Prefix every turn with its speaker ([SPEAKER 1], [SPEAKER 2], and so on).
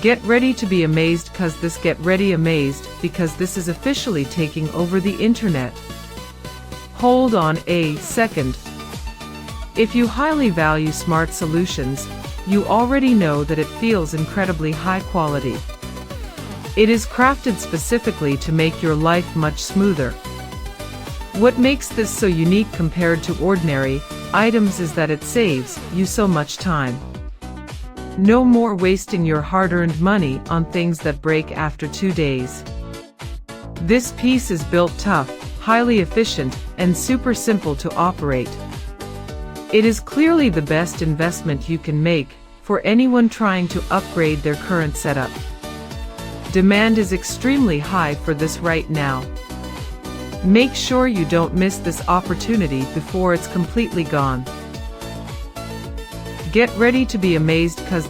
[SPEAKER 1] Get ready to be amazed because this is officially taking over the internet. Hold on a second. If you highly value smart solutions, you already know that it feels incredibly high quality. It is crafted specifically to make your life much smoother. What makes this so unique compared to ordinary items is that it saves you so much time. No more wasting your hard-earned money on things that break after 2 days. This piece is built tough, highly efficient, and super simple to operate. It is clearly the best investment you can make for anyone trying to upgrade their current setup. Demand is extremely high for this right now. Make sure you don't miss this opportunity before it's completely gone. Get ready to be amazed because